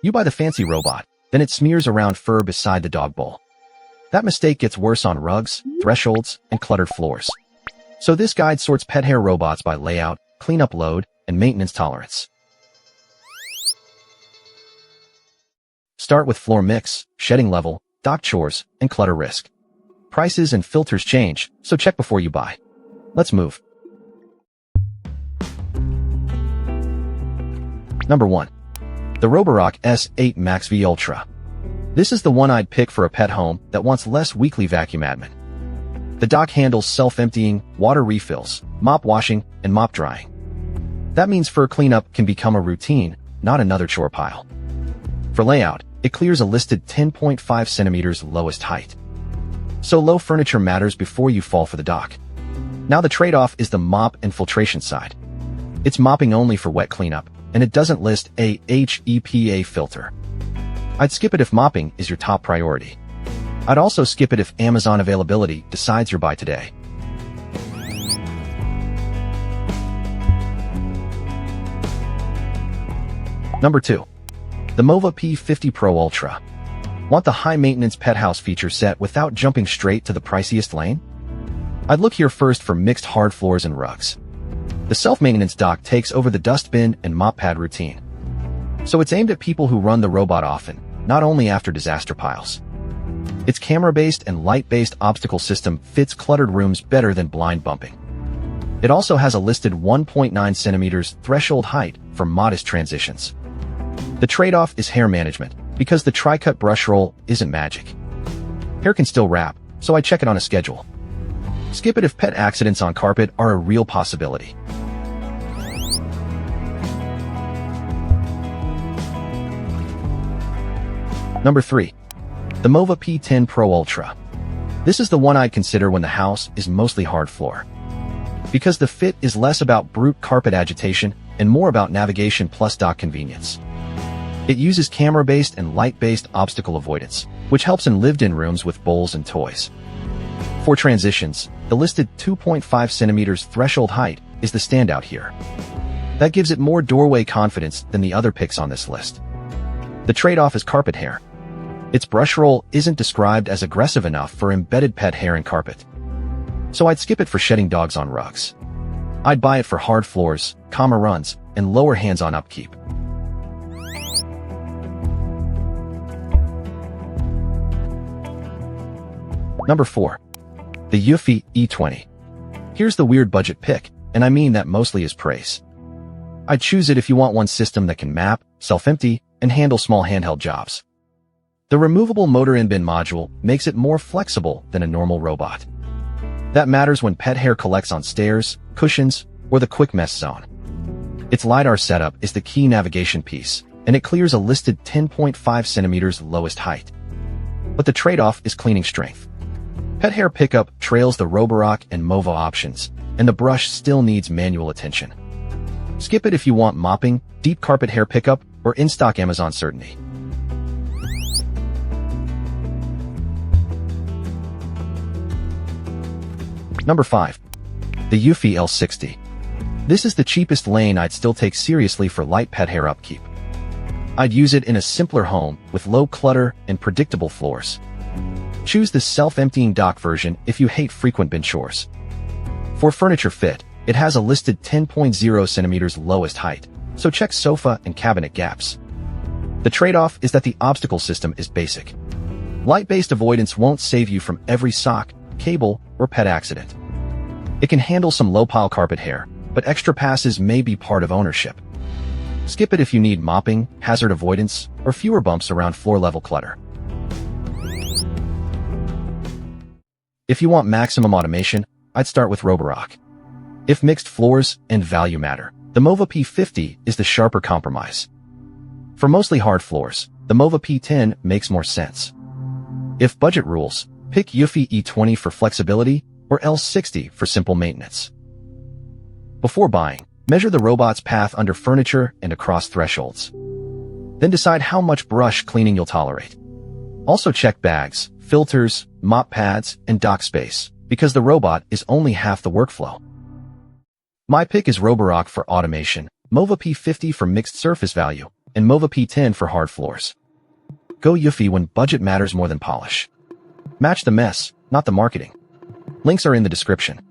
You buy the fancy robot, then it smears around fur beside the dog bowl. That mistake gets worse on rugs, thresholds, and cluttered floors. So this guide sorts pet hair robots by layout, cleanup load, and maintenance tolerance. Start with floor mix, shedding level, dock chores, and clutter risk. Prices and filters change, so check before you buy. Let's move. Number 1. The Roborock S8 MaxV Ultra. This is the one I'd pick for a pet home that wants less weekly vacuum admin. The dock handles self-emptying, water refills, mop washing, and mop drying. That means fur cleanup can become a routine, not another chore pile. For layout, it clears a listed 10.5 centimeters lowest height. So low furniture matters before you fall for the dock. Now the trade-off is the mop and filtration side. It's mopping only for wet cleanup, and it doesn't list a HEPA filter. I'd skip it if mopping is your top priority. I'd also skip it if Amazon availability decides your buy today. Number 2. The MOVA P50 Pro Ultra. Want the high-maintenance pet house feature set without jumping straight to the priciest lane? I'd look here first for mixed hard floors and rugs. The self-maintenance dock takes over the dustbin and mop pad routine. So it's aimed at people who run the robot often, not only after disaster piles. Its camera-based and light-based obstacle system fits cluttered rooms better than blind bumping. It also has a listed 1.9 centimeters threshold height for modest transitions. The trade-off is hair management, because the tri-cut brush roll isn't magic. Hair can still wrap, so I check it on a schedule. Skip it if pet accidents on carpet are a real possibility. Number 3. The MOVA P10 Pro Ultra. This is the one I'd consider when the house is mostly hard floor. Because the fit is less about brute carpet agitation and more about navigation plus dock convenience. It uses camera-based and light-based obstacle avoidance, which helps in lived-in rooms with bowls and toys. For transitions, the listed 2.5 centimeters threshold height is the standout here. That gives it more doorway confidence than the other picks on this list. The trade-off is carpet hair. Its brush roll isn't described as aggressive enough for embedded pet hair in carpet. So I'd skip it for shedding dogs on rugs. I'd buy it for hard floors, calmer runs, and lower hands-on upkeep. Number 4. The eufy E20. Here's the weird budget pick, and I mean that mostly as praise. I'd choose it if you want one system that can map, self-empty, and handle small handheld jobs. The removable motor in-bin module makes it more flexible than a normal robot. That matters when pet hair collects on stairs, cushions, or the quick mess zone. Its LiDAR setup is the key navigation piece, and it clears a listed 10.5 centimeters lowest height. But the trade-off is cleaning strength. Pet hair pickup trails the Roborock and MOVA options, and the brush still needs manual attention. Skip it if you want mopping, deep carpet hair pickup, or in-stock Amazon certainty. Number 5. The eufy L60. This is the cheapest lane I'd still take seriously for light pet hair upkeep. I'd use it in a simpler home with low clutter and predictable floors. Choose the self-emptying dock version if you hate frequent bin chores. For furniture fit, it has a listed 10.0 centimeters lowest height, so check sofa and cabinet gaps. The trade-off is that the obstacle system is basic. Light-based avoidance won't save you from every sock, cable, or pet accident. It can handle some low-pile carpet hair, but extra passes may be part of ownership. Skip it if you need mopping, hazard avoidance, or fewer bumps around floor-level clutter. If you want maximum automation, I'd start with Roborock. If mixed floors and value matter, the MOVA P50 is the sharper compromise. For mostly hard floors, the MOVA P10 makes more sense. If budget rules, pick eufy E20 for flexibility or L60 for simple maintenance. Before buying, measure the robot's path under furniture and across thresholds. Then decide how much brush cleaning you'll tolerate. Also check bags, filters, mop pads, and dock space, because the robot is only half the workflow. My pick is Roborock for automation, MOVA P50 for mixed surface value, and MOVA P10 for hard floors. Go eufy when budget matters more than polish. Match the mess, not the marketing. Links are in the description.